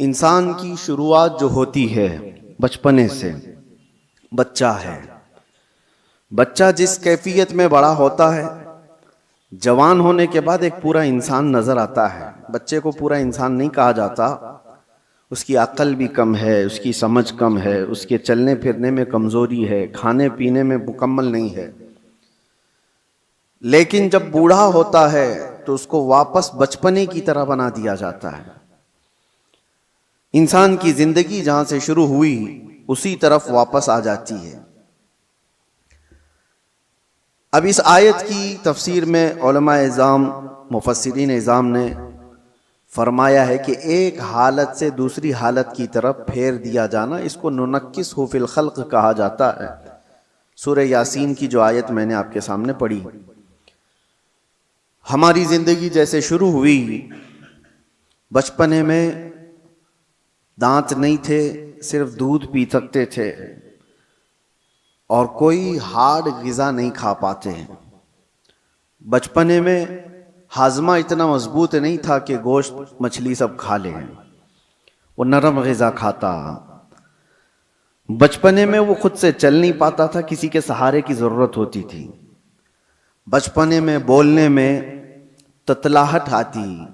इंसान की शुरुआत जो होती है बचपने से, बच्चा है। बच्चा जिस कैफियत में बड़ा होता है, जवान होने के बाद एक पूरा इंसान नजर आता है। बच्चे को पूरा इंसान नहीं कहा जाता, उसकी अक्ल भी कम है, उसकी समझ कम है, उसके चलने फिरने में कमजोरी है, खाने पीने में मुकम्मल नहीं है। लेकिन जब बूढ़ा होता है तो उसको वापस बचपने की तरह बना दिया जाता है। इंसान की जिंदगी जहां से शुरू हुई उसी तरफ वापस आ जाती है। अब इस आयत की तफसीर में उलमा इज़ाम, मुफस्सिरीन इज़ाम ने फरमाया है कि एक हालत से दूसरी हालत की तरफ फेर दिया जाना, इसको नुनक्किसहु फिल खल्क कहा जाता है। सूरह यासीन की जो आयत मैंने आपके सामने पढ़ी, हमारी जिंदगी जैसे शुरू हुई, बचपने में दांत नहीं थे, सिर्फ दूध पी सकते थे और कोई हार्ड ग़िज़ा नहीं खा पाते हैं। बचपने में हाजमा इतना मजबूत नहीं था कि गोश्त मछली सब खा लें, वो नरम ग़िज़ा खाता। बचपने में वो खुद से चल नहीं पाता था, किसी के सहारे की ज़रूरत होती थी। बचपने में बोलने में ततलाहट आती,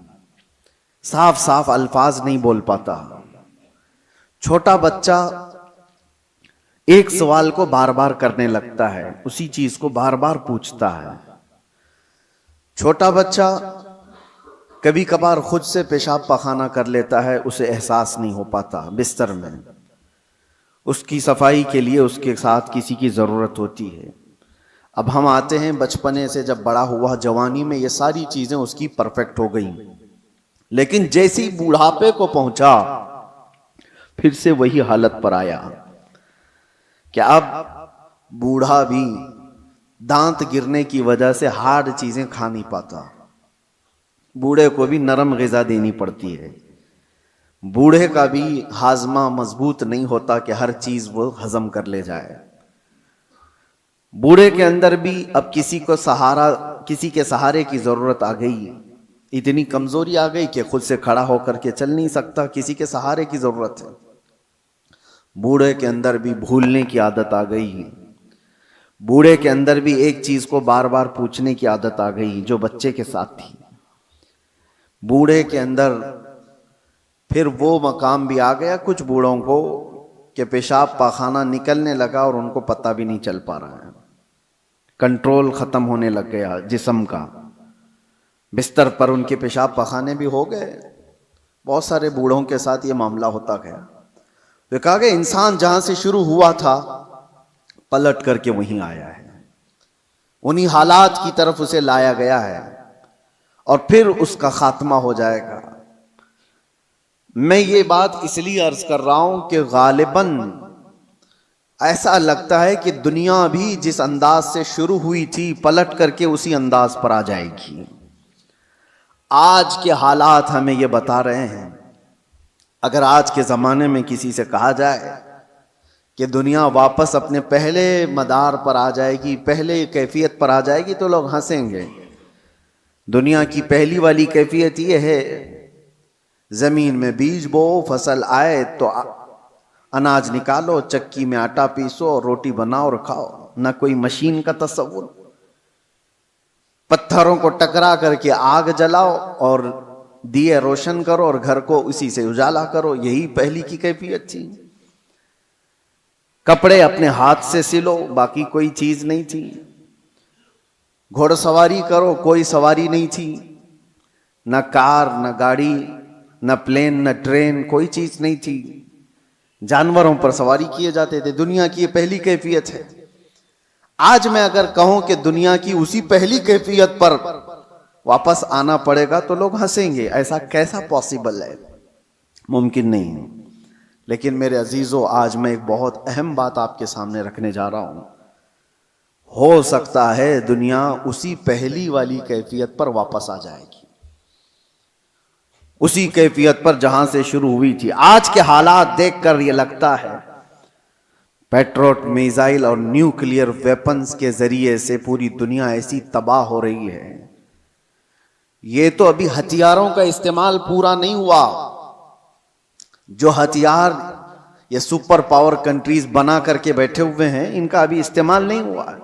साफ साफ अल्फाज नहीं बोल पाता। छोटा बच्चा एक सवाल को बार बार करने लगता है, उसी चीज को बार बार पूछता है। छोटा बच्चा कभी कभार खुद से पेशाब पखाना कर लेता है, उसे एहसास नहीं हो पाता बिस्तर में। उसकी सफाई के लिए उसके साथ किसी की जरूरत होती है। अब हम आते हैं बचपने से, जब बड़ा हुआ जवानी में ये सारी चीजें उसकी परफेक्ट हो गई, लेकिन जैसी बुढ़ापे को पहुंचा फिर से वही हालत पर आया कि अब बूढ़ा भी दांत गिरने की वजह से हार्ड चीजें खा नहीं पाता। बूढ़े को भी नरम ग़िज़ा देनी पड़ती है। बूढ़े का भी हाजमा मजबूत नहीं होता कि हर चीज वो हजम कर ले जाए। बूढ़े के अंदर भी अब किसी के सहारे की जरूरत आ गई। इतनी कमजोरी आ गई कि खुद से खड़ा होकर के चल नहीं सकता, किसी के सहारे की जरूरत है। बूढ़े के अंदर भी भूलने की आदत आ गई। बूढ़े के अंदर भी एक चीज को बार बार पूछने की आदत आ गई जो बच्चे के साथ थी। बूढ़े के अंदर फिर वो मकाम भी आ गया कुछ बूढ़ों को कि पेशाब पाखाना निकलने लगा और उनको पता भी नहीं चल पा रहा है। कंट्रोल खत्म होने लग गया जिस्म का। बिस्तर पर उनके पेशाब पखाने भी हो गए। बहुत सारे बूढ़ों के साथ ये मामला होता गया। वे कहा गया इंसान जहां से शुरू हुआ था पलट करके वहीं आया है, उन्हीं हालात की तरफ उसे लाया गया है और फिर उसका खात्मा हो जाएगा। मैं ये बात इसलिए अर्ज कर रहा हूं कि गालिबन ऐसा लगता है कि दुनिया भी जिस अंदाज से शुरू हुई थी पलट करके उसी अंदाज पर आ जाएगी। आज के हालात हमें ये बता रहे हैं। अगर आज के ज़माने में किसी से कहा जाए कि दुनिया वापस अपने पहले मदार पर आ जाएगी, पहले कैफियत पर आ जाएगी, तो लोग हंसेंगे। दुनिया की पहली वाली कैफियत ये है, ज़मीन में बीज बो, फसल आए तो अनाज निकालो, चक्की में आटा पीसो, रोटी बनाओ और खाओ। ना कोई मशीन का तस्वुर। पत्थरों को टकरा करके आग जलाओ और दिए रोशन करो और घर को उसी से उजाला करो, यही पहली की कैफियत थी। कपड़े अपने हाथ से सिलो, बाकी कोई चीज नहीं थी। घोड़सवारी करो, कोई सवारी नहीं थी। न कार, न गाड़ी, न प्लेन, न ट्रेन, कोई चीज नहीं थी। जानवरों पर सवारी किए जाते थे। दुनिया की ये पहली कैफियत है। आज मैं अगर कहूं कि दुनिया की उसी पहली कैफियत पर वापस आना पड़ेगा तो लोग हंसेंगे। ऐसा कैसा पॉसिबल है? मुमकिन नहीं है। लेकिन मेरे अजीजों, आज मैं एक बहुत अहम बात आपके सामने रखने जा रहा हूं। हो सकता है दुनिया उसी पहली वाली कैफियत पर वापस आ जाएगी, उसी कैफियत पर जहां से शुरू हुई थी। आज के हालात देखकर यह लगता है पेट्रोट मिसाइल और न्यूक्लियर वेपन्स के जरिए से पूरी दुनिया ऐसी तबाह हो रही है। ये तो अभी हथियारों का इस्तेमाल पूरा नहीं हुआ, जो हथियार ये सुपर पावर कंट्रीज बना करके बैठे हुए हैं, इनका अभी इस्तेमाल नहीं हुआ है।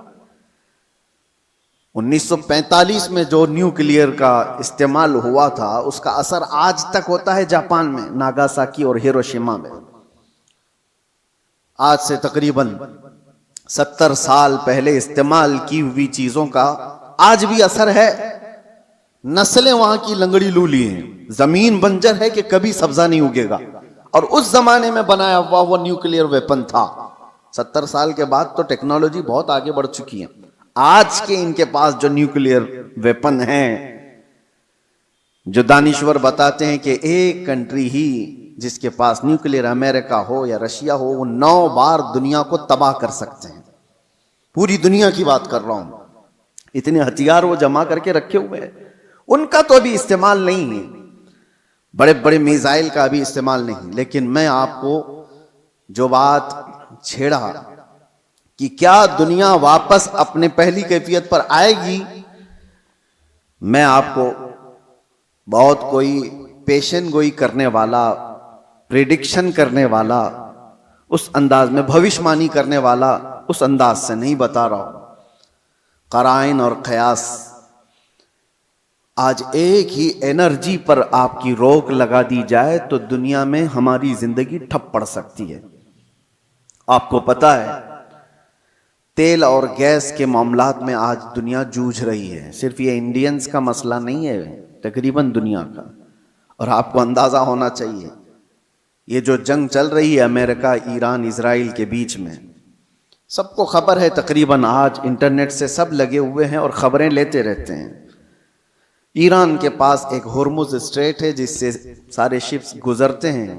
1945 में जो न्यूक्लियर का इस्तेमाल हुआ था, उसका असर आज तक होता है जापान में, नागासाकी और हिरोशिमा में। आज से तकरीबन 70 साल पहले इस्तेमाल की हुई चीजों का आज भी असर है। नस्लें वहां की लंगड़ी लूली हैं, जमीन बंजर है कि कभी सब्जा नहीं उगेगा, और उस जमाने में बनाया हुआ वो न्यूक्लियर वेपन था। 70 साल के बाद तो टेक्नोलॉजी बहुत आगे बढ़ चुकी है। आज के इनके पास जो न्यूक्लियर वेपन है, जो दानिश्वर बताते हैं कि एक कंट्री ही जिसके पास न्यूक्लियर, अमेरिका हो या रशिया हो, वो 9 बार दुनिया को तबाह कर सकते हैं। पूरी दुनिया की बात कर रहा हूं, इतने हथियार वो जमा करके रखे हुए हैं। उनका तो अभी इस्तेमाल नहीं है, बड़े बड़े मिसाइल का अभी इस्तेमाल नहीं। लेकिन मैं आपको जो बात छेड़ा कि क्या दुनिया वापस अपने पहली कैफियत पर आएगी, मैं आपको बहुत कोई पेशन गोई करने वाला, प्रेडिक्शन करने वाला, उस अंदाज में भविष्यवाणी करने वाला उस अंदाज से नहीं बता रहा हूं। कराइन और कयास, आज एक ही एनर्जी पर आपकी रोक लगा दी जाए तो दुनिया में हमारी जिंदगी ठप पड़ सकती है। आपको पता है, तेल और गैस के मामलात में आज दुनिया जूझ रही है। सिर्फ ये इंडियंस का मसला नहीं है, तकरीबन दुनिया का। और आपको अंदाजा होना चाहिए, ये जो जंग चल रही है अमेरिका, ईरान, इजराइल के बीच में, सबको खबर है। तकरीबन आज इंटरनेट से सब लगे हुए हैं और खबरें लेते रहते हैं। ईरान के पास एक हुर्मुज स्ट्रेट है जिससे सारे शिप्स गुजरते हैं।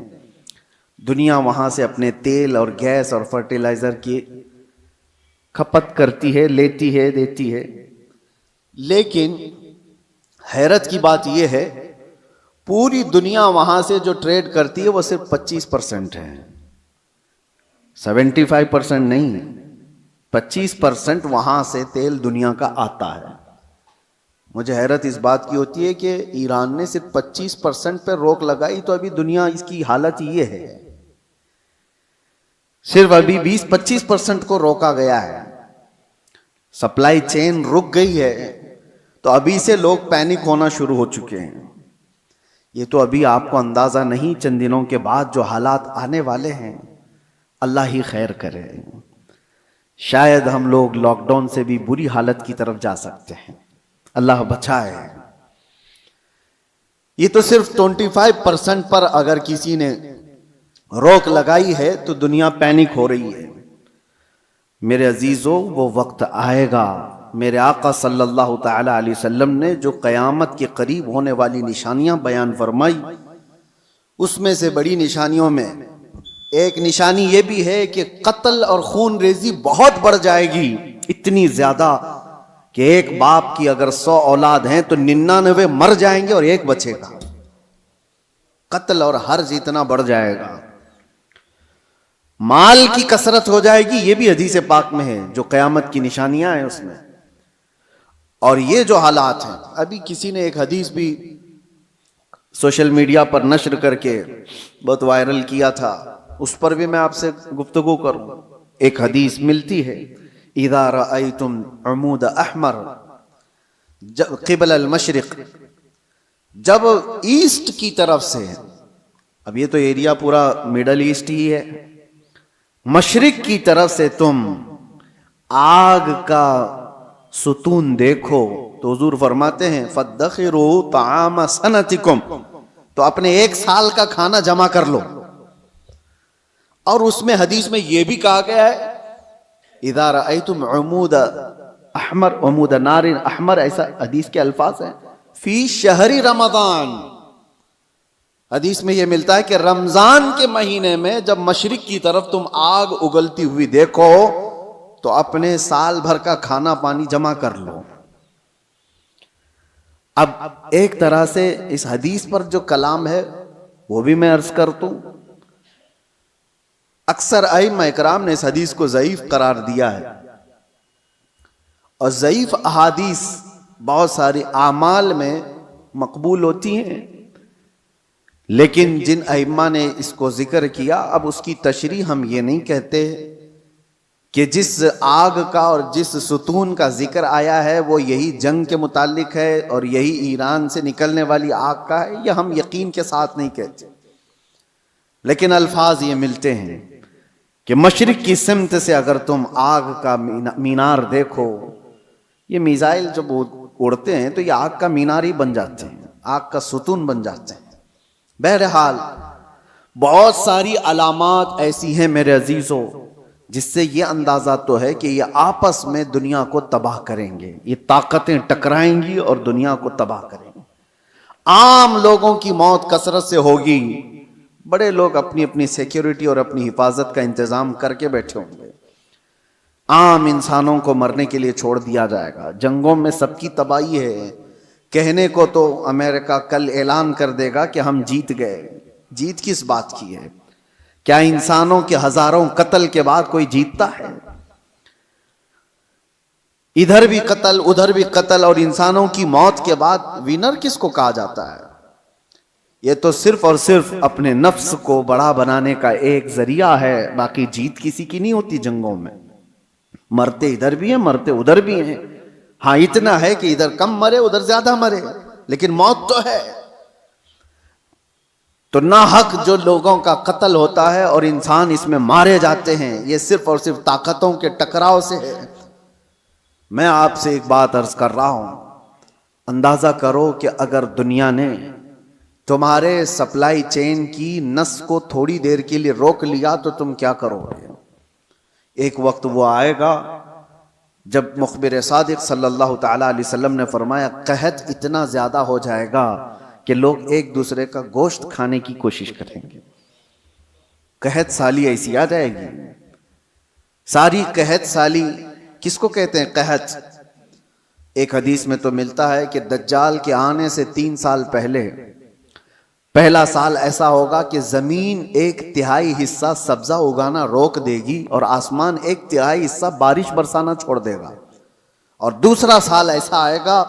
दुनिया वहां से अपने तेल और गैस और फर्टिलाइजर की खपत करती है, लेती है, देती है। लेकिन हैरत की बात यह है, पूरी दुनिया वहां से जो ट्रेड करती है वो सिर्फ 25% है, 75% नहीं, 25% वहां से तेल दुनिया का आता है। मुझे हैरत इस बात की होती है कि ईरान ने सिर्फ 25% पर रोक लगाई तो अभी दुनिया इसकी हालत ये है। सिर्फ अभी 20-25% को रोका गया है, सप्लाई चेन रुक गई है, तो अभी से लोग पैनिक होना शुरू हो चुके हैं। ये तो अभी आपको अंदाजा नहीं, चंद दिनों के बाद जो हालात आने वाले हैं, अल्लाह ही खैर करे। शायद हम लोग लॉकडाउन से भी बुरी हालत की तरफ जा सकते हैं, अल्लाह बचाए। ये तो सिर्फ 25% पर अगर किसी ने रोक लगाई है तो दुनिया पैनिक हो रही है। मेरे अजीजों, वो वक्त आएगा, मेरे आका सल्लल्लाहु तआला अलैहि वसल्लम ने जो क़यामत के करीब होने वाली निशानियां बयान फरमाई, उसमें से बड़ी निशानियों में एक निशानी ये भी है कि कत्ल और खून रेजी बहुत बढ़ जाएगी, इतनी ज्यादा कि एक बाप की अगर 100 औलाद हैं तो 99 मर जाएंगे और एक बचेगा। कत्ल और हर्ज इतना बढ़ जाएगा, माल की कसरत हो जाएगी। ये भी हदीस पाक में है, जो क़यामत की निशानियां हैं उसमें। और ये जो हालात हैं, अभी किसी ने एक हदीस भी सोशल मीडिया पर नश्र करके बहुत वायरल किया था, उस पर भी मैं आपसे गुफ्तगू करूं। एक हदीस मिलती है, इज़ा रअयतुम अमूद अहमर क़िबल अल-मशरिक़, जब ईस्ट की तरफ से, अब ये तो एरिया पूरा मिडल ईस्ट ही है, मशरिक की तरफ से तुम आग का सुतून देखो तो हुजूर फरमाते हैं फद्दखिरू ताम सनतिकुम, तो अपने 1 साल का खाना जमा कर लो। और उसमें हदीस में यह भी कहा गया है, इज़ा रअयतुम उमूद अहमर उमूद नारिन अहमर, ऐसा हदीस के अल्फाज हैं, फी शहरी रमजान। हदीस में यह मिलता है कि रमजान के महीने में जब मशरिक की तरफ तुम आग उगलती हुई देखो तो अपने साल भर का खाना पानी जमा कर लो। अब एक तरह से इस हदीस पर जो कलाम है वो भी मैं अर्ज कर दूं। अक्सर अइम्मा इकराम ने इस हदीस को ज़ईफ करार दिया है, और ज़ईफ अहादीस बहुत सारी आमाल में मकबूल होती हैं, लेकिन जिन अइम्मा ने इसको जिक्र किया, अब उसकी तशरीह हम ये नहीं कहते कि जिस आग का और जिस सुतून का जिक्र आया है वो यही जंग के मुतालिक है और यही ईरान से निकलने वाली आग का है, यह हम यकीन के साथ नहीं कहते। लेकिन अल्फाज ये मिलते हैं कि मशरिक की सिमत से अगर तुम आग का मीनार देखो, ये मिसाइल जब उड़ते हैं तो ये आग का मीनार ही बन जाते हैं, आग का सुतून बन जाते हैं। बहरहाल बहुत सारी अलामात ऐसी हैं मेरे अजीजों, जिससे ये अंदाजा तो है कि ये आपस में दुनिया को तबाह करेंगे, ये ताकतें टकराएंगी और दुनिया को तबाह करेंगे। आम लोगों की मौत कसरत से होगी, बड़े लोग अपनी अपनी सिक्योरिटी और अपनी हिफाजत का इंतजाम करके बैठे होंगे। आम इंसानों को मरने के लिए छोड़ दिया जाएगा। जंगों में सबकी तबाही है। कहने को तो अमेरिका कल ऐलान कर देगा कि हम जीत गए। जीत किस बात की है? क्या इंसानों के हजारों कत्ल के बाद कोई जीतता है? इधर भी कत्ल उधर भी कत्ल और इंसानों की मौत के बाद विनर किसको कहा जाता है? ये तो सिर्फ और सिर्फ अपने नफ्स को बड़ा बनाने का एक जरिया है, बाकी जीत किसी की नहीं होती। जंगों में मरते इधर भी हैं, मरते उधर भी हैं। हाँ, इतना है कि इधर कम मरे उधर ज्यादा मरे, लेकिन मौत तो है। तो ना हक जो लोगों का कत्ल होता है और इंसान इसमें मारे जाते हैं, ये सिर्फ और सिर्फ ताकतों के टकराव से है। मैं आपसे एक बात अर्ज कर रहा हूं, अंदाजा करो कि अगर दुनिया ने तुम्हारे सप्लाई चेन की नस को थोड़ी देर के लिए रोक लिया तो तुम क्या करोगे? एक वक्त वो आएगा जब मुखबिर सादिक सल्लल्लाहु ताला अलैहि वसल्लम ने फरमाया, कहत इतना ज्यादा हो जाएगा कि लोग एक दूसरे का गोश्त खाने की कोशिश करेंगे। कहत साली ऐसी आ जाएगी। सारी कहत साली किसको कहते हैं? कहत। एक हदीस में तो मिलता है कि दज्जाल के आने से 3 साल पहले पहला साल ऐसा होगा कि जमीन 1/3 हिस्सा सब्जा उगाना रोक देगी और आसमान 1/3 हिस्सा बारिश बरसाना छोड़ देगा। और दूसरा साल ऐसा आएगा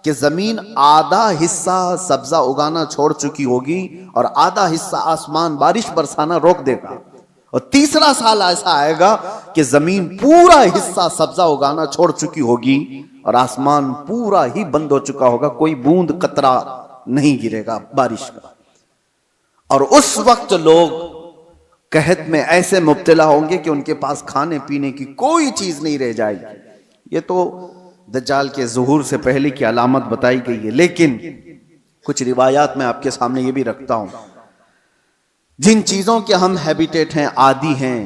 कि जमीन आधा हिस्सा सब्जा उगाना छोड़ चुकी होगी और आधा हिस्सा आसमान बारिश बरसाना रोक देगा। और तीसरा साल ऐसा आएगा कि जमीन पूरा हिस्सा सब्जा उगाना छोड़ चुकी होगी और आसमान पूरा ही बंद हो चुका होगा, कोई बूंद कतरा नहीं गिरेगा बारिश का। और उस वक्त लोग कहत में ऐसे मुब्तला होंगे कि उनके पास खाने पीने की कोई चीज नहीं रह जाएगी। ये तो दज्जाल के ज़ुहूर से पहले की अलामत बताई गई है। लेकिन कुछ रिवायात में आपके सामने ये भी रखता हूं, जिन चीजों के हम हैबिटेट हैं, आदी हैं,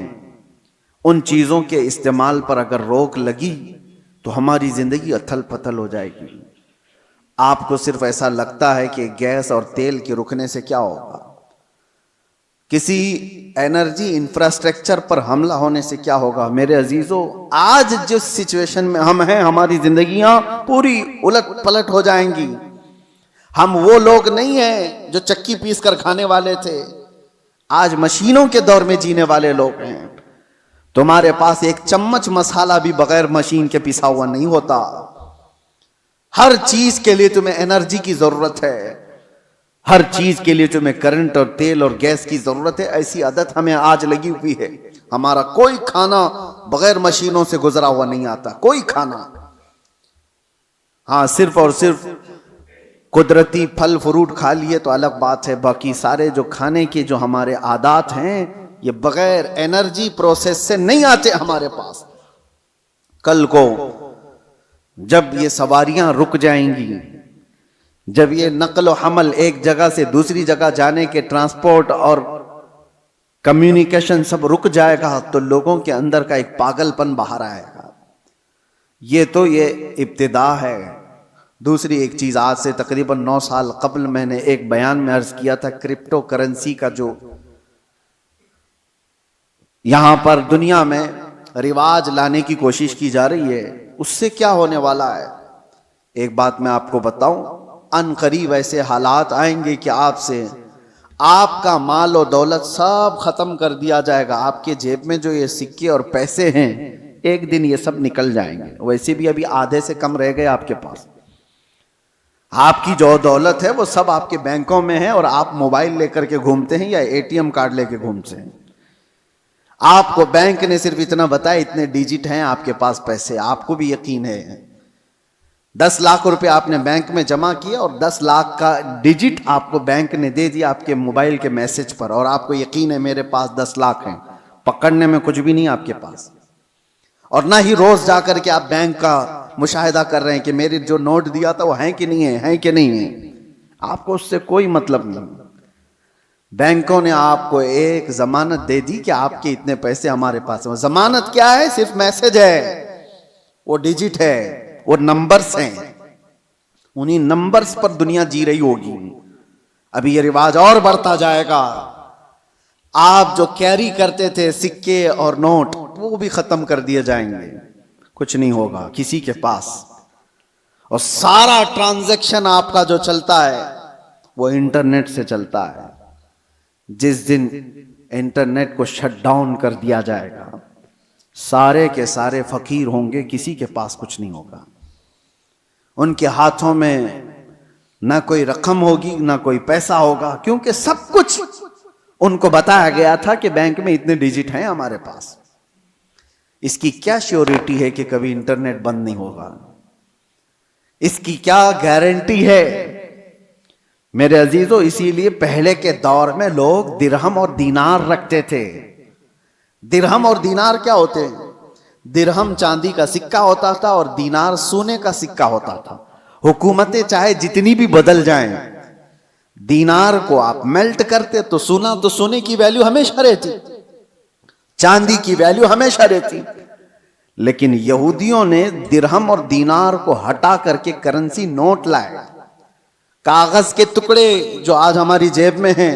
उन चीजों के इस्तेमाल पर अगर रोक लगी तो हमारी जिंदगी अथल पथल हो जाएगी। आपको सिर्फ ऐसा लगता है कि गैस और तेल के रुकने से क्या होगा, किसी एनर्जी इंफ्रास्ट्रक्चर पर हमला होने से क्या होगा? मेरे अजीजों, आज जिस सिचुएशन में हम हैं, हमारी जिंदगियां पूरी उलट पलट हो जाएंगी। हम वो लोग नहीं हैं जो चक्की पीस कर खाने वाले थे, आज मशीनों के दौर में जीने वाले लोग हैं। तुम्हारे पास एक चम्मच मसाला भी बगैर मशीन के पिसा हुआ नहीं होता। हर चीज के लिए तुम्हें एनर्जी की जरूरत है, हर चीज के लिए तुम्हें करंट और तेल और गैस की जरूरत है। ऐसी आदत हमें आज लगी हुई है। हमारा कोई खाना बगैर मशीनों से गुजरा हुआ नहीं आता, कोई खाना। हाँ, सिर्फ और सिर्फ कुदरती फल फ्रूट खा लिए तो अलग बात है, बाकी सारे जो खाने के जो हमारे आदात हैं ये बगैर एनर्जी प्रोसेस से नहीं आते हमारे पास। कल को जब ये सवारियां रुक जाएंगी, जब ये नकल हमल एक जगह से दूसरी जगह जाने के ट्रांसपोर्ट और कम्युनिकेशन सब रुक जाएगा, तो लोगों के अंदर का एक पागलपन बाहर आएगा। ये इब्तिदा है। दूसरी एक चीज, आज से तकरीबन 9 साल कबल मैंने एक बयान में अर्ज किया था, क्रिप्टो करेंसी का जो यहां पर दुनिया में रिवाज लाने की कोशिश की जा रही है, उससे क्या होने वाला है। एक बात मैं आपको बताऊं, अनकरीब ऐसे हालात आएंगे कि आपका माल और दौलत सब खत्म कर दिया जाएगा। आपके जेब में जो ये सिक्के और पैसे हैं, एक दिन ये सब निकल जाएंगे। वैसे भी अभी आधे से कम रह गए आपके पास। आपकी जो दौलत है वो सब आपके बैंकों में है और आप मोबाइल लेकर के घूमते हैं या एटीएम कार्ड लेके घूमते हैं। आपको बैंक ने सिर्फ इतना बताया इतने डिजिट हैं आपके पास पैसे, आपको भी यकीन है 10 लाख रुपए आपने बैंक में जमा किया और 10 लाख का डिजिट आपको बैंक ने दे दिया आपके मोबाइल के मैसेज पर, और आपको यकीन है मेरे पास 10 लाख हैं, पकड़ने में कुछ भी नहीं आपके पास। और ना ही रोज जाकर के आप बैंक का मुशाहिदा कर रहे हैं कि मेरे जो नोट दिया था वो है कि नहीं है कि नहीं है, आपको उससे कोई मतलब नहीं। बैंकों ने आपको एक जमानत दे दी कि आपके इतने पैसे हमारे पास हैं। जमानत क्या है? सिर्फ मैसेज है, वो डिजिट है, वो नंबर्स हैं। उन्हीं नंबर्स पर दुनिया जी रही होगी। अभी ये रिवाज और बढ़ता जाएगा। आप जो कैरी करते थे सिक्के और नोट, वो भी खत्म कर दिए जाएंगे, कुछ नहीं होगा किसी के पास। और सारा ट्रांजैक्शन आपका जो चलता है वो इंटरनेट से चलता है। जिस दिन इंटरनेट को शट डाउन कर दिया जाएगा, सारे के सारे फकीर होंगे, किसी के पास कुछ नहीं होगा। उनके हाथों में ना कोई रकम होगी ना कोई पैसा होगा, क्योंकि सब कुछ उनको बताया गया था कि बैंक में इतने डिजिट हैं हमारे पास। इसकी क्या श्योरिटी है कि कभी इंटरनेट बंद नहीं होगा? इसकी क्या गारंटी है? मेरे अजीजों, इसीलिए पहले के दौर में लोग दिरहम और दीनार रखते थे। दिरहम और दीनार क्या होते हैं? दिरहम चांदी का सिक्का होता था और दीनार सोने का सिक्का होता था। हुकूमतें चाहे जितनी भी बदल जाएं, दीनार को आप मेल्ट करते तो सोने की वैल्यू हमेशा रहती, चांदी की वैल्यू हमेशा रहती। लेकिन यहूदियों ने दिरहम और दीनार को हटा करके करेंसी नोट लाए। कागज के टुकड़े जो आज हमारी जेब में हैं,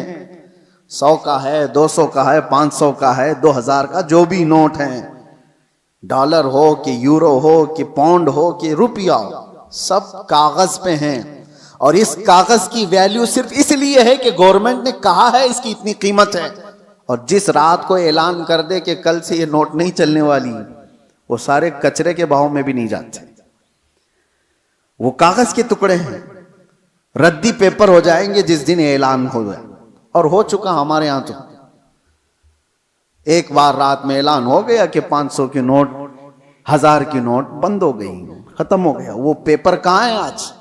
100 का है, 200 का है, 500 का है, 2000 का, जो भी नोट हैं, डॉलर हो कि यूरो हो कि पाउंड हो कि रुपया हो, सब कागज पे हैं। और इस कागज की वैल्यू सिर्फ इसलिए है कि गवर्नमेंट ने कहा है इसकी इतनी कीमत है। और जिस रात को ऐलान कर दे कि कल से ये नोट नहीं चलने वाली, वो सारे कचरे के भाव में भी नहीं जाते। वो कागज के टुकड़े हैं, रद्दी पेपर हो जाएंगे जिस दिन ऐलान हो जाए। और हो चुका हमारे यहां तो एक बार रात में ऐलान हो गया कि 500 की नोट, 1000 की नोट बंद हो गई, खत्म हो गया। वो पेपर कहां है आज?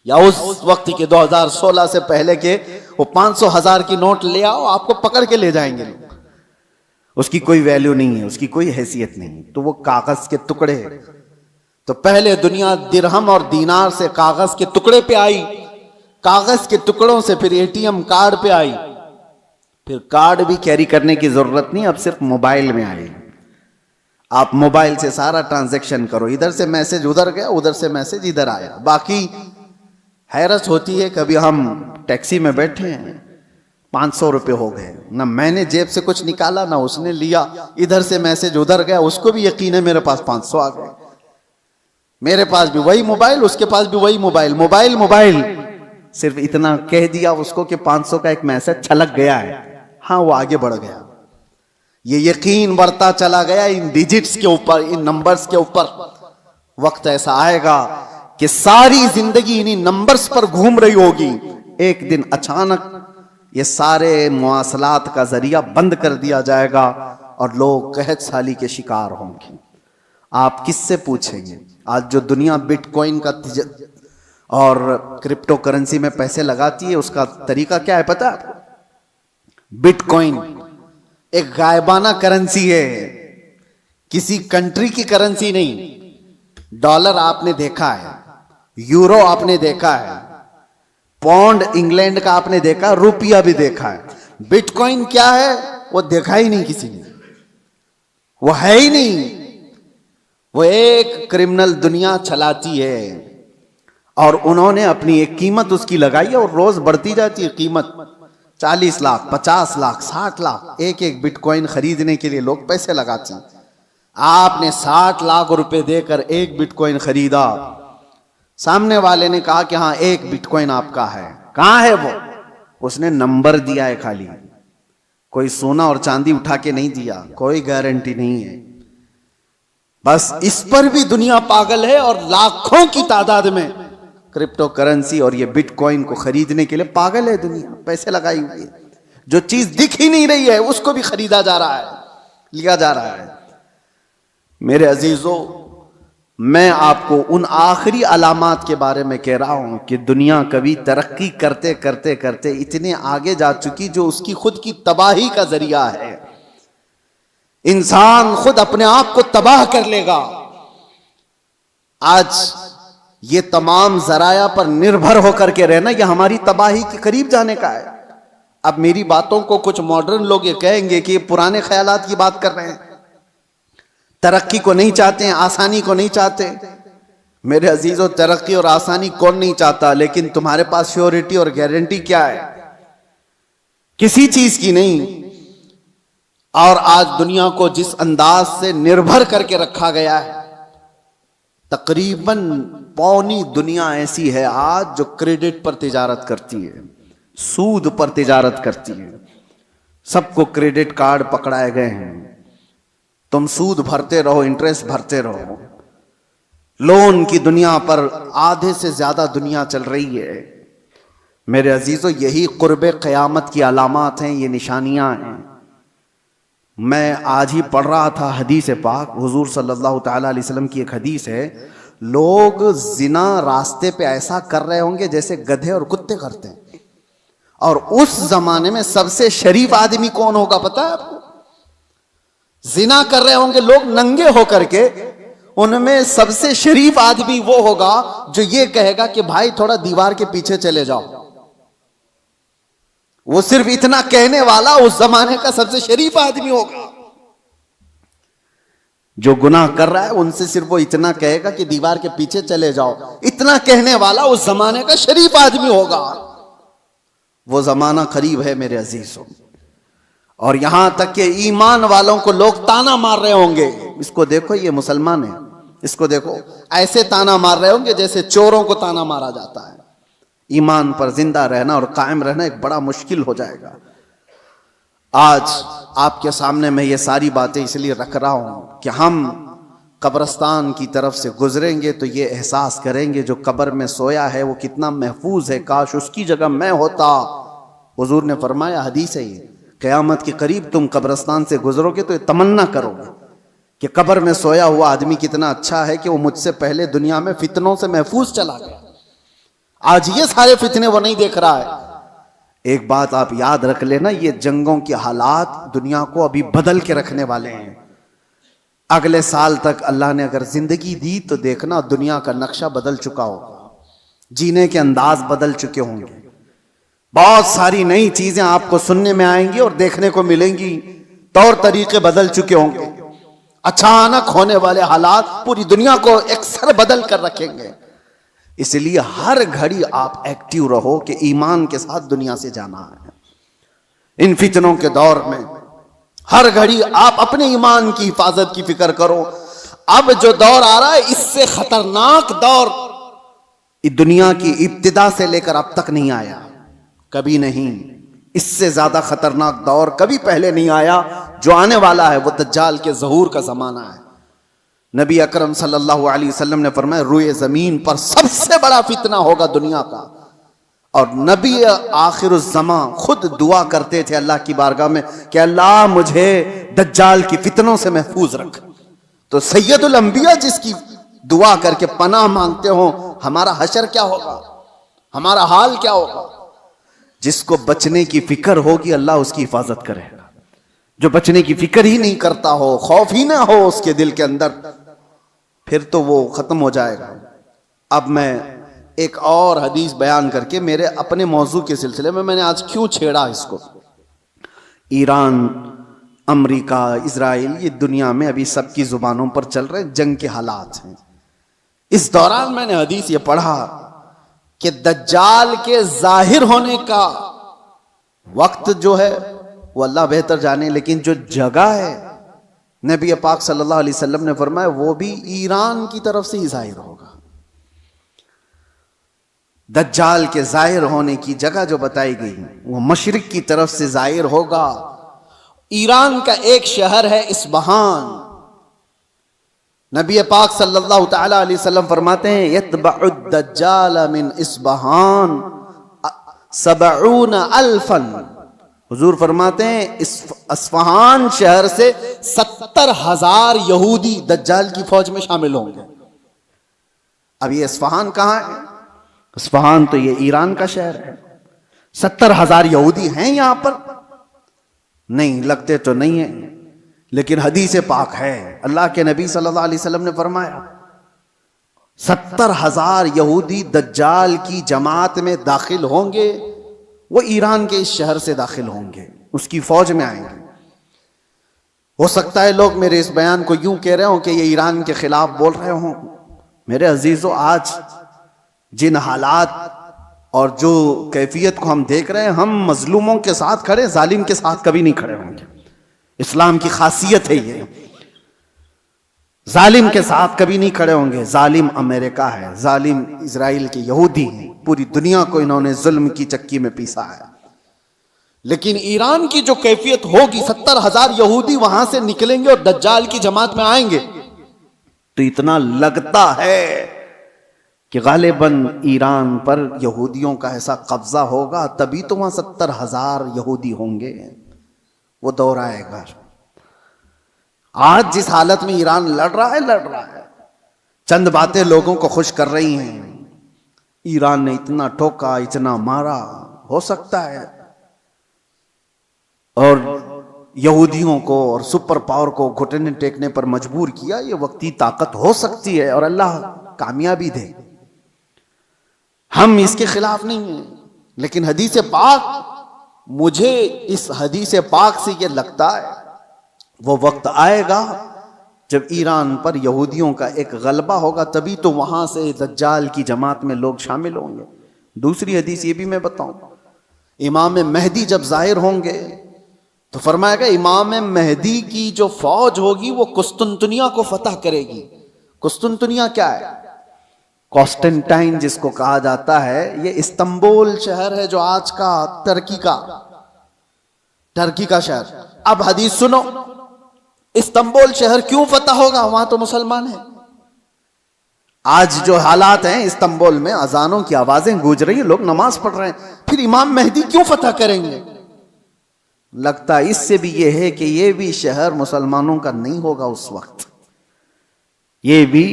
या उस वक्त के 2016 से पहले के वो 500 1000 की नोट ले आओ, आपको पकड़ के ले जाएंगे लोग। उसकी कोई वैल्यू नहीं है, उसकी कोई हैसियत नहीं। तो वो कागज के टुकड़े। तो पहले दुनिया दिरहम और दीनार से कागज के टुकड़े पे आई, कागज के टुकड़ों से फिर एटीएम कार्ड पे आई, फिर कार्ड भी कैरी करने की जरूरत नहीं, अब सिर्फ मोबाइल में आई। आप मोबाइल से सारा ट्रांजैक्शन करो, इधर से मैसेज उधर गया, उधर से मैसेज इधर आया। बाकी हैरत होती है, कभी हम टैक्सी में बैठे हैं, 500 रुपए हो गए, ना मैंने जेब से कुछ निकाला ना उसने लिया, इधर से मैसेज उधर गया, उसको भी यकीन है मेरे पास 500 आ गए। मेरे पास भी वही मोबाइल, उसके पास भी वही मोबाइल, मोबाइल मोबाइल। सिर्फ इतना कह दिया उसको कि 500 का एक मैसेज छलक गया है, हाँ वो आगे बढ़ गया। ये यकीन बढ़ता चला गया इन डिजिट्स के ऊपर, इन नंबर्स के ऊपर। वक्त ऐसा आएगा कि सारी जिंदगी इन्हीं नंबर्स पर घूम रही होगी। एक दिन अचानक ये सारे मुआसलात का जरिया बंद कर दिया जाएगा और लोग कहत साली के शिकार होंगे। आप किससे पूछेंगे? आज जो दुनिया बिटकॉइन का और क्रिप्टो करेंसी में पैसे लगाती है, उसका तरीका क्या है पता है आपको? बिटकॉइन एक गायबाना करेंसी है, किसी कंट्री की करेंसी नहीं। डॉलर आपने देखा है, यूरो आपने देखा है, पाउंड इंग्लैंड का आपने देखा, रुपया भी देखा है। बिटकॉइन क्या है वो देखा ही नहीं किसी ने, वो है ही नहीं। वो एक क्रिमिनल दुनिया चलाती है और उन्होंने अपनी एक कीमत उसकी लगाई है और रोज बढ़ती जाती है कीमत। 40 लाख, 50 लाख, 60 लाख एक एक बिटकॉइन खरीदने के लिए लोग पैसे लगाते हैं। आपने 60 लाख रुपए देकर एक बिटकॉइन खरीदा, सामने वाले ने कहा कि हाँ एक बिटकॉइन आपका है। कहां है वो? उसने नंबर दिया है खाली, कोई सोना और चांदी उठा के नहीं दिया, कोई गारंटी नहीं है। बस इस पर भी दुनिया पागल है और लाखों की तादाद में क्रिप्टो करेंसी और ये बिटकॉइन को खरीदने के लिए पागल है दुनिया, पैसे लगाई हुई है। जो चीज दिख ही नहीं रही है उसको भी खरीदा जा रहा है, लिया जा रहा है। मेरे अजीजों, मैं आपको उन आखिरी अलामात के बारे में कह रहा हूं कि दुनिया कभी तरक्की करते करते करते इतने आगे जा चुकी जो उसकी खुद की तबाही का जरिया है। इंसान खुद अपने आप को तबाह कर लेगा। आज ये तमाम जराया पर निर्भर होकर के रहना, यह हमारी तबाही के करीब जाने का है। अब मेरी बातों को कुछ मॉडर्न लोग ये कहेंगे कि ये पुराने ख्यालात की बात कर रहे हैं, तरक्की को नहीं चाहते हैं, आसानी को नहीं चाहते। मेरे अजीजों, तरक्की और आसानी कौन नहीं चाहता, लेकिन तुम्हारे पास श्योरिटी और गारंटी क्या है? किसी चीज की नहीं। और आज दुनिया को जिस अंदाज से निर्भर करके रखा गया है, तकरीबन पौनी दुनिया ऐसी है आज जो क्रेडिट पर तिजारत करती है, सूद पर तिजारत करती है। सबको क्रेडिट कार्ड पकड़ाए गए हैं, तुम सूद भरते रहो, इंटरेस्ट भरते रहो। लोन की दुनिया पर आधे से ज्यादा दुनिया चल रही है। मेरे अजीजों, यही कुर्बे क़यामत की अलामात हैं, ये निशानियां हैं। मैं आज ही पढ़ रहा था हदीस पाक, हुजूर सल्लल्लाहु तआला अलैहि वसल्लम की एक हदीस है, लोग जिना रास्ते पे ऐसा कर रहे होंगे जैसे गधे और कुत्ते करते हैं। और उस जमाने में सबसे शरीफ आदमी कौन होगा पता है आपको? जिना कर रहे होंगे लोग नंगे होकर के, उनमें सबसे शरीफ आदमी वो होगा जो ये कहेगा कि भाई थोड़ा दीवार के पीछे चले जाओ। वो सिर्फ इतना कहने वाला उस जमाने का सबसे शरीफ आदमी होगा। जो गुनाह कर रहा है उनसे सिर्फ वो इतना कहेगा कि दीवार के पीछे चले जाओ। इतना कहने वाला उस जमाने का शरीफ आदमी होगा। वो जमाना करीब है मेरे अजीजों। और यहां तक कि ईमान वालों को लोग ताना मार रहे होंगे, इसको देखो ये मुसलमान है, इसको देखो, ऐसे ताना मार रहे होंगे जैसे चोरों को ताना मारा जाता है। ईमान पर जिंदा रहना और कायम रहना एक बड़ा मुश्किल हो जाएगा। आज आपके सामने मैं ये सारी बातें इसलिए रख रहा हूं कि हम कब्रिस्तान की तरफ से गुजरेंगे तो ये एहसास करेंगे जो कब्र में सोया है वो कितना महफूज है, काश उसकी जगह मैं होता। हुजूर ने फरमाया, हदीस है ये, क़यामत के करीब तुम कब्रिस्तान से गुजरोगे तो ये तमन्ना करोगे कि कब्र में सोया हुआ आदमी कितना अच्छा है कि वो मुझसे पहले दुनिया में फितनों से महफूज चला गया। आज ये सारे फितने वो नहीं देख रहा है। एक बात आप याद रख लेना, ये जंगों के हालात दुनिया को अभी बदल के रखने वाले हैं। अगले साल तक अल्लाह ने अगर जिंदगी दी तो देखना दुनिया का नक्शा बदल चुका होगा, जीने के अंदाज बदल चुके होंगे। बहुत सारी नई चीजें आपको सुनने में आएंगी और देखने को मिलेंगी, तौर तरीके बदल चुके होंगे। अचानक होने वाले हालात पूरी दुनिया को एकसर बदल कर रखेंगे। इसलिए हर घड़ी आप एक्टिव रहो कि ईमान के साथ दुनिया से जाना है। इन फितनों के दौर में हर घड़ी आप अपने ईमान की हिफाजत की फिक्र करो। अब जो दौर आ रहा है इससे खतरनाक दौर दुनिया की इब्तिदा से लेकर अब तक नहीं आया, कभी नहीं। इससे ज्यादा खतरनाक दौर कभी पहले नहीं आया। जो आने वाला है वो दज्जाल के ज़हूर का जमाना है। नबी अकरम सल्लल्लाहु अलैहि वसल्लम ने फरमाया, रुए जमीन पर सबसे बड़ा फितना होगा दुनिया का। और नबी आखिरुज़्ज़मा खुद दुआ करते थे अल्लाह की बारगाह में कि अल्लाह मुझे दज्जाल की फितनों से महफूज रख। तो सैयदुल अंबिया जिसकी दुआ करके पनाह मांगते हो, हमारा हशर क्या होगा, हमारा हाल क्या होगा। जिसको बचने की फिक्र होगी अल्लाह उसकी हिफाजत करेगा। जो बचने की फिक्र ही नहीं करता हो, खौफ ही ना हो उसके दिल के अंदर, फिर तो वो खत्म हो जाएगा। अब मैं एक और हदीस बयान करके मेरे अपने मौजू के सिलसिले में, मैंने आज क्यों छेड़ा इसको, ईरान, अमेरिका, इजराइल, ये दुनिया में अभी सबकी जुबानों पर चल रहे जंग के हालात हैं। इस दौरान मैंने हदीस ये पढ़ा कि दज्जाल के जाहिर होने का वक्त जो है वो अल्लाह बेहतर जाने, लेकिन जो जगह है नबी पाक सल्लल्लाहु अलैहि वसल्लम ने फरमाया वो भी ईरान की तरफ से ही जाहिर होगा। दज्जाल के जाहिर होने की जगह जो बताई गई वो मशरिक की तरफ से जाहिर होगा। ईरान का एक शहर है इस्फहान, नबी पाक सल्लल्लाहु तआला अलैहि वसल्लम फरमाते हैं यतबउद दज्जाल मिन इस्बहान 70 अल्फन। हुजूर फरमाते हैं इस अस्फहान शहर से 70,000 यहूदी दज्जाल की फौज में शामिल होंगे। अब ये अस्फहान कहाँ है? अस्फहान तो ये ईरान का शहर है। 70,000 यहूदी हैं यहां पर? नहीं, लगते तो नहीं है, लेकिन हदीस पाक है। अल्लाह के नबी सल्लल्लाहु अलैहि वसल्लम ने फरमाया 70,000 यहूदी दज्जाल की जमात में दाखिल होंगे। वो ईरान के इस शहर से दाखिल होंगे, उसकी फौज में आएंगे। हो सकता है लोग मेरे इस बयान को यूं कह रहे हो कि ये ईरान के खिलाफ बोल रहे हो। मेरे अजीजों, आज जिन हालात और जो कैफियत को हम देख रहे हैं, हम मजलूमों के साथ खड़े, जालिम के साथ कभी नहीं खड़े होंगे। इस्लाम की खासियत है ये, जालिम के साथ कभी नहीं खड़े होंगे। जालिम अमेरिका है, जालिम इजराइल के यहूदी हैं, पूरी दुनिया को इन्होंने जुल्म की चक्की में पीसा है। लेकिन ईरान की जो कैफियत होगी, 70,000 यहूदी वहां से निकलेंगे और दज्जाल की जमात में आएंगे, तो इतना लगता है कि गालिबन ईरान पर यहूदियों का ऐसा कब्जा होगा, तभी तो वहां 70,000 यहूदी होंगे। वो दौर आएगा। आज जिस हालत में ईरान लड़ रहा है, चंद बातें लोगों को खुश कर रही हैं। ईरान ने इतना ठोका, इतना मारा, हो सकता है, और यहूदियों को और सुपर पावर को घुटने टेकने पर मजबूर किया। ये वक्ती ताकत हो सकती है और अल्लाह कामयाबी दे। हम इसके खिलाफ नहीं हैं, लेकिन हदीस पाक, मुझे इस हदीस पाक से ये लगता है वो वक्त आएगा जब ईरान पर यहूदियों का एक गलबा होगा, तभी तो वहां से दज्जाल की जमात में लोग शामिल होंगे। दूसरी हदीस ये भी मैं बताऊं, इमाम मेहदी जब जाहिर होंगे तो फरमाएगा इमाम मेहदी की जो फौज होगी वो कुस्तुनतुनिया को फतह करेगी। कुस्तुनतुनिया क्या है? कॉन्स्टेंटाइन जिसको कहा जाता है, ये इस्तांबुल शहर है जो आज का टर्की का शहर। अब हदीस सुनो, इस्तांबुल शहर क्यों फतह होगा? वहां तो मुसलमान है। आज जो हालात हैं इस्तांबुल में, अजानों की आवाजें गूंज रही हैं, लोग नमाज पढ़ रहे हैं, फिर इमाम मेहदी क्यों फतह करेंगे? लगता इससे भी यह है कि यह भी शहर मुसलमानों का नहीं होगा उस वक्त, ये भी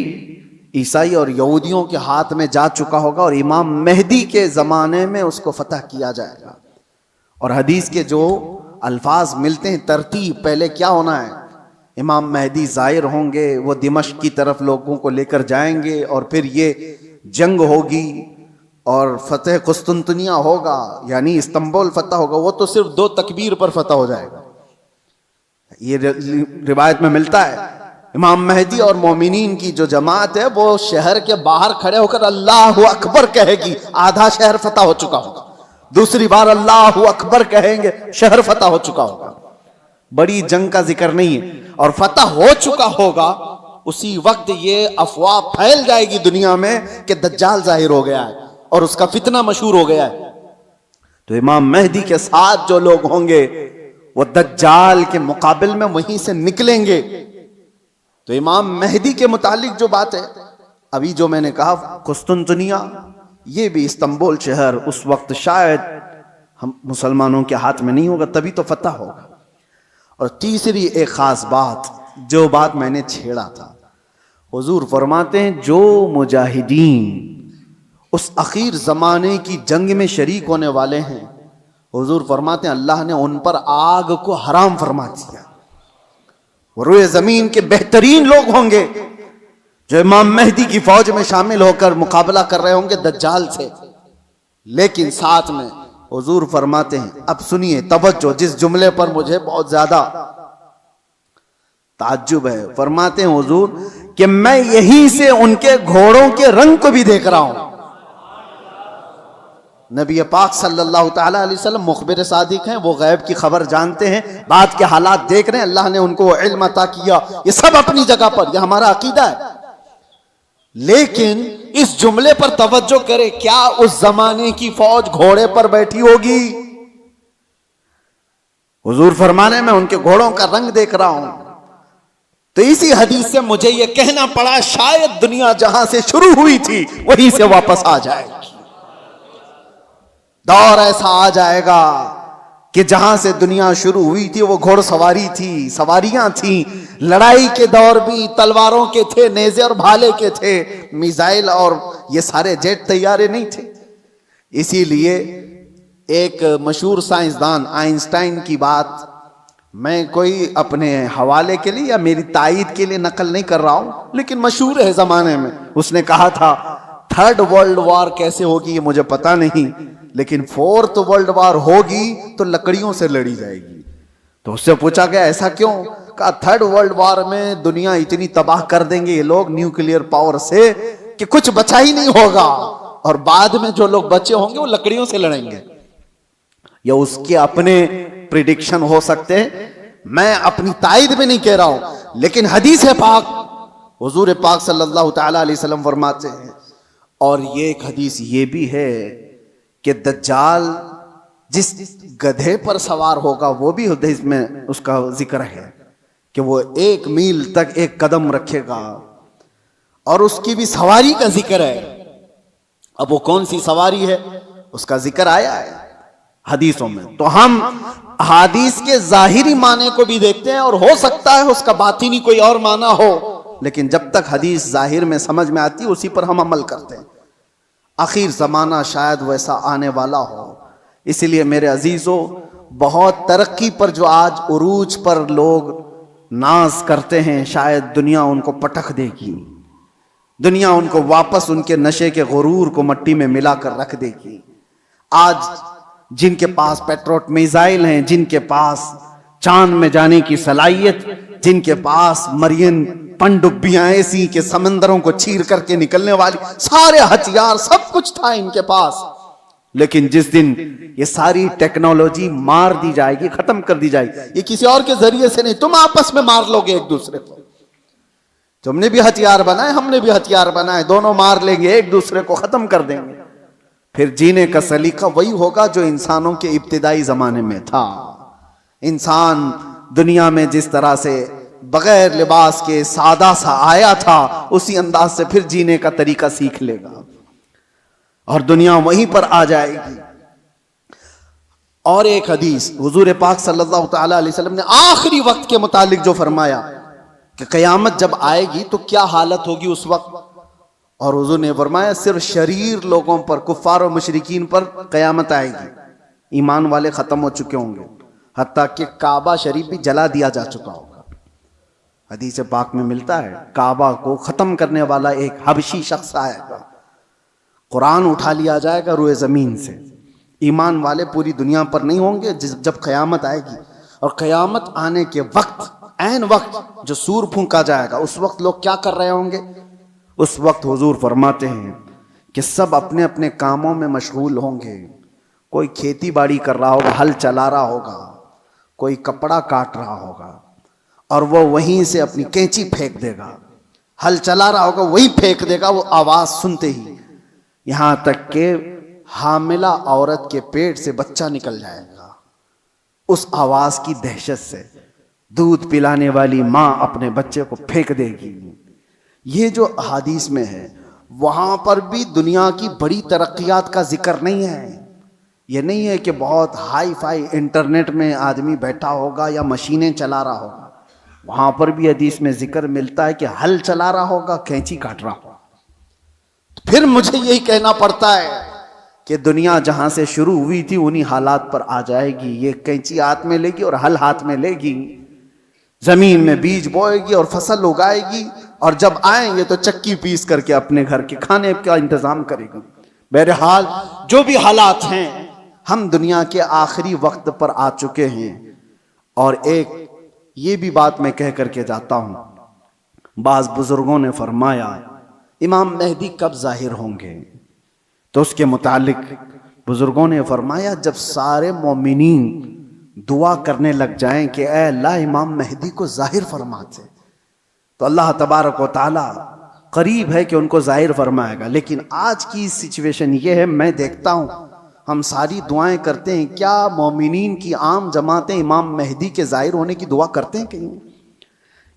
ईसाई और यहूदियों के हाथ में जा चुका होगा और इमाम मेहदी के जमाने में उसको फतह किया जाएगा। और हदीस के जो अल्फाज मिलते हैं, तरतीब, पहले क्या होना है? इमाम मेहदी जाहिर होंगे, वो दिमश्क की तरफ लोगों को लेकर जाएंगे और फिर ये जंग होगी और फतेह कुस्तुनतुनिया होगा, यानी इस्तांबुल फतह होगा। वो तो सिर्फ 2 तकबीर पर फतह हो जाएगा। ये रिवायत में मिलता है इमाम मेहदी और मोमिनीन की जो जमात है वो शहर के बाहर खड़े होकर अल्लाह अकबर कहेगी, आधा शहर फतह हो चुका होगा। दूसरी बार अल्लाह अकबर कहेंगे, शहर फतह हो चुका होगा। बड़ी जंग का जिक्र नहीं है, और फतह हो चुका होगा उसी वक्त ये अफवाह फैल जाएगी दुनिया में कि दज्जाल जाहिर हो गया है और उसका फितना मशहूर हो गया है। तो इमाम मेहदी के साथ जो लोग होंगे वो दज्जाल के मुकाबिल में वहीं से निकलेंगे। तो इमाम मेहदी के मुतालिक जो बात है, अभी जो मैंने कहा कुस्तुनतुनिया, ये भी इस्तांबुल शहर उस वक्त शायद हम मुसलमानों के हाथ में नहीं होगा, तभी तो फतह होगा। और तीसरी एक खास बात, जो बात मैंने छेड़ा था, हुजूर फरमाते हैं जो मुजाहिदीन उस आखिर जमाने की जंग में शरीक होने वाले हैं, हुजूर फरमाते हैं अल्लाह ने उन पर आग को हराम फरमा दिया। वो रुए जमीन के बेहतरीन लोग होंगे जो इमाम मेहदी की फौज में शामिल होकर मुकाबला कर रहे होंगे दज्जाल से। लेकिन साथ में हुजूर फरमाते हैं, अब सुनिए तवज्जो, जिस जुमले पर मुझे बहुत ज्यादा ताज्जुब है, फरमाते हैं हुजूर कि मैं यहीं से उनके घोड़ों के रंग को भी देख रहा हूं। नबी पाक सल्लल्लाहु ताला अलैहि वसल्लम मुखबिर सादिक हैं, वो गैब की खबर जानते हैं, बाद के हालात देख रहे हैं, अल्लाह ने उनको इल्म अता किया। ये सब अपनी जगह पर, यह हमारा अकीदा है। लेकिन इस जुमले पर तवज्जो करें, क्या उस जमाने की फौज घोड़े पर बैठी होगी? हुजूर फरमाने में उनके घोड़ों का रंग देख रहा हूं। तो इसी हदीस से मुझे यह कहना पड़ा शायद दुनिया जहां से शुरू हुई थी वहीं से वापस आ जाएगी। दौर ऐसा आ जाएगा कि जहां से दुनिया शुरू हुई थी वो घोड़सवारी थी, सवारियां थी, लड़ाई के दौर भी तलवारों के थे, नेज़े और भाले के थे, मिसाइल और ये सारे जेट तैयारे नहीं थे। इसीलिए एक मशहूर साइंसदान आइंस्टाइन की बात मैं कोई अपने हवाले के लिए या मेरी तायीद के लिए नकल नहीं कर रहा हूं, लेकिन मशहूर है जमाने में। उसने कहा था थर्ड वर्ल्ड वॉर कैसे होगी ये मुझे पता नहीं, लेकिन फोर्थ वर्ल्ड वॉर होगी तो लकड़ियों से लड़ी जाएगी। तो उससे पूछा गया ऐसा क्यों? कहा थर्ड वर्ल्ड वॉर में दुनिया इतनी तबाह कर देंगे ये लोग न्यूक्लियर पावर से कि कुछ बचा ही नहीं होगा, और बाद में जो लोग बचे होंगे वो लकड़ियों से लड़ेंगे। या उसके अपने प्रिडिक्शन हो सकते हैं, मैं अपनी तायद में नहीं कह रहा हूं, लेकिन हदीस है पाक, हुजूर पाक सल्लल्लाहु तआला अलैहि वसल्लम फरमाते हैं। और ये एक हदीस ये भी है कि दज्जाल जिस गधे पर सवार होगा वो भी हदीस में उसका जिक्र है कि वो 1 मील तक एक कदम रखेगा, और उसकी भी सवारी का जिक्र है। अब वो कौन सी सवारी है उसका जिक्र आया है हदीसों में। तो हम हदीस के जाहिरी माने को भी देखते हैं, और हो सकता है उसका बातिनी कोई और माना हो, लेकिन जब तक हदीस जाहिर में समझ में आती है उसी पर हम अमल करते हैं। आखिर जमाना शायद वैसा आने वाला हो। इसलिए मेरे अजीजों, बहुत तरक्की पर जो आज उरूज पर लोग नाज करते हैं, शायद दुनिया उनको पटक देगी, दुनिया उनको वापस उनके नशे के गुरूर को मट्टी में मिलाकर रख देगी। आज जिनके पास पेट्रोट मिसाइल हैं, जिनके पास चांद में जाने की सलाहियत, जिनके पास मरियन पनडुब्बियां ऐसी के समंदरों को चीर करके निकलने वाली सारे हथियार सब कुछ था इनके पास, लेकिन जिस दिन ये सारी टेक्नोलॉजी मार दी जाएगी, खत्म कर दी जाएगी, ये किसी और के जरिए से नहीं, तुम आपस में मार लोगे एक दूसरे को। तुमने भी हथियार बनाए, हमने भी हथियार बनाए, दोनों मार लेंगे, एक दूसरे को खत्म कर देंगे। फिर जीने का सलीका वही होगा जो इंसानों के इब्तिदाई जमाने में था। इंसान दुनिया में जिस तरह से बगैर लिबास के सादा सा आया था, उसी अंदाज से फिर जीने का तरीका सीख लेगा और दुनिया वहीं पर आ जाएगी। और एक हदीस हुजूर पाक सल्लल्लाहु तआला अलैहि वसल्लम ने आखिरी वक्त के मुतालिक जो फरमाया कि क़यामत जब आएगी तो क्या हालत होगी उस वक्त, और हुजूर ने फरमाया सिर्फ शरीर लोगों पर, कुफ्फार और मुशरिकीन पर क़यामत आएगी, ईमान वाले खत्म हो चुके होंगे, हत्ता कि काबा शरीफ भी जला दिया जा चुका होगा। हदीस पाक में मिलता है काबा को खत्म करने वाला एक हबशी शख्स आएगा, कुरान उठा लिया जाएगा रुए जमीन से, ईमान वाले पूरी दुनिया पर नहीं होंगे जब क़यामत आएगी। और क़यामत आने के वक्त, ऐन वक्त जो सूर फूंका जाएगा, उस वक्त लोग क्या कर रहे होंगे? उस वक्त हुजूर फरमाते हैं कि सब अपने अपने कामों में मशगूल होंगे। कोई खेती बाड़ी कर रहा होगा, हल चला रहा होगा, कोई कपड़ा काट रहा होगा और वो वहीं से अपनी कैंची फेंक देगा, हल चला रहा होगा वही फेंक देगा, वो आवाज सुनते ही, यहां तक कि हामिला औरत के पेट से बच्चा निकल जाएगा उस आवाज की दहशत से। दूध पिलाने वाली मां अपने बच्चे को फेंक देगी। ये जो हदीस में है, वहां पर भी दुनिया की बड़ी तरक्कियात का जिक्र नहीं है। ये नहीं है कि बहुत हाई फाई इंटरनेट में आदमी बैठा होगा या मशीनें चला रहा होगा, वहां पर भी हदीस में जिक्र मिलता है कि हल चला रहा होगा, कैंची काट रहा होगा। तो फिर मुझे यही कहना पड़ता है कि दुनिया जहां से शुरू हुई थी उन्हीं हालात पर आ जाएगी। ये कैंची हाथ में लेगी और हल हाथ में लेगी, जमीन में बीज बोएगी और फसल उगाएगी, और जब आएंगे तो चक्की पीस करके अपने घर के खाने का इंतजाम करेगी। बहरहाल जो भी हालात हैं, हम दुनिया के आखिरी वक्त पर आ चुके हैं। और एक ये भी बात मैं कह करके जाता हूं, बाज बुजुर्गों ने फरमाया इमाम मेहदी कब जाहिर होंगे, तो उसके मुतालिक बुजुर्गों ने फरमाया जब सारे मोमिनीन दुआ करने लग जाएं कि ऐ अल्लाह इमाम मेहदी को जाहिर फरमाते, तो अल्लाह तबारक व तआला करीब है कि उनको जाहिर फरमाएगा। लेकिन आज की सिचुएशन ये है, मैं देखता हूं हम सारी दुआएं करते हैं, क्या मोमिनीन की आम जमातें इमाम मेहदी के जाहिर होने की दुआ करते हैं कहीं?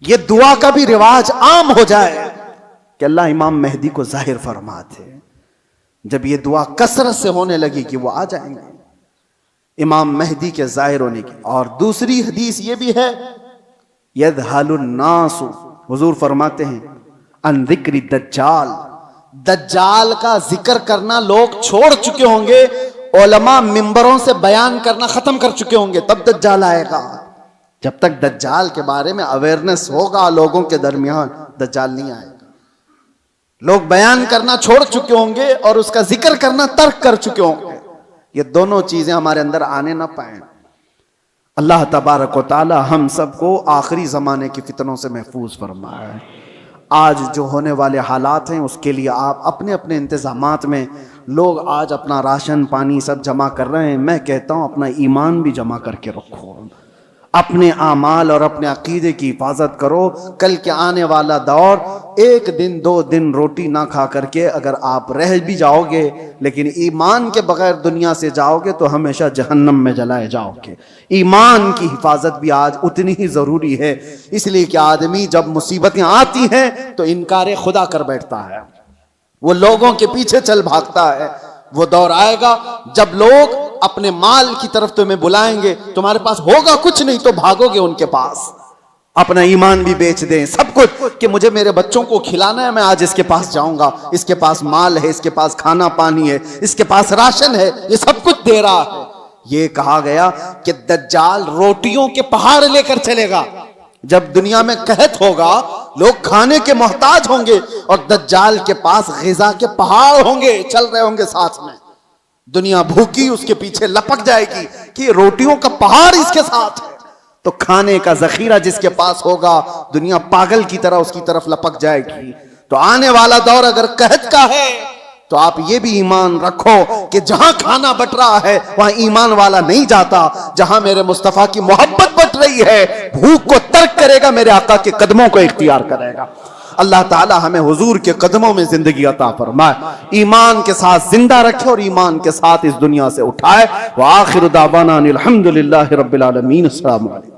ये दुआ का भी रिवाज आम हो जाए कि अल्लाह इमाम मेहदी को जाहिर फरमाते। जब ये दुआ कसरत से होने लगी कि वो आ जाएंगे इमाम मेहदी के जाहिर होने की। और दूसरी हदीस ये भी है, यदहालुन नासु, हुजूर फरमाते हैं अन जिक्री दज्जाल, दज्जाल का जिक्र करना लोग छोड़ चुके होंगे, उलमा मिंबरों से बयान करना खत्म कर चुके होंगे, तब दज्जाल आएगा। जब तक दज्जाल के बारे में अवेयरनेस होगा लोगों के दरमियान, दज्जाल नहीं आएगा। लोग बयान करना छोड़ चुके होंगे और उसका जिक्र करना तर्क कर चुके होंगे। ये दोनों चीजें हमारे अंदर आने ना पाए। अल्लाह तबारक व तआला हम सबको आखिरी जमाने की फितनों से महफूज फरमाए। आज जो होने वाले हालात हैं उसके लिए आप अपने अपने इंतजामात में, लोग आज अपना राशन पानी सब जमा कर रहे हैं, मैं कहता हूं अपना ईमान भी जमा करके रखो, अपने आमाल और अपने अकीदे की हिफाजत करो। कल के आने वाला दौर, एक दिन दो दिन रोटी ना खा करके अगर आप रह भी जाओगे लेकिन ईमान के बगैर दुनिया से जाओगे तो हमेशा जहन्नम में जलाए जाओगे। ईमान की हिफाजत भी आज उतनी ही जरूरी है, इसलिए कि आदमी जब मुसीबतें आती हैं तो इनकार खुदा कर बैठता है, वो लोगों के पीछे चल भागता है। वो दौर आएगा जब लोग अपने माल की तरफ तुम्हें बुलाएंगे, तुम्हारे पास होगा कुछ नहीं तो भागोगे उनके पास, अपना ईमान भी बेच दें, सब कुछ, कि मुझे मेरे बच्चों को खिलाना है, मैं आज इसके पास जाऊंगा, इसके पास माल है, इसके पास खाना पानी है, इसके पास राशन है, ये सब कुछ दे रहा है। ये कहा गया कि दज्जाल रोटियों के पहाड़ लेकर चलेगा। जब दुनिया में कहत होगा, लोग खाने के मोहताज होंगे और दज्जाल के पास ग़िज़ा के पहाड़ होंगे, चल रहे होंगे साथ में। दुनिया भूखी उसके पीछे लपक जाएगी कि रोटियों का पहाड़ इसके साथ है, तो खाने का जखीरा जिसके पास होगा दुनिया पागल की तरह उसकी तरफ लपक जाएगी। तो आने वाला दौर अगर कहत का है तो आप ये भी ईमान रखो कि जहां खाना बट रहा है वहां ईमान वाला नहीं जाता। जहां मेरे मुस्तफा की मोहब्बत बट रही है, भूख को तर्क करेगा, मेरे आका के कदमों को इख्तियार करेगा। अल्लाह ताला हमें हुजूर के कदमों में जिंदगी अता फरमाए, ईमान के साथ जिंदा रखे और ईमान के साथ इस दुनिया से उठाए। व आखिर दावाना अनिल हम्दुलिल्लाहि रब्बिल आलमीन। अस्सलामु अलैकुम।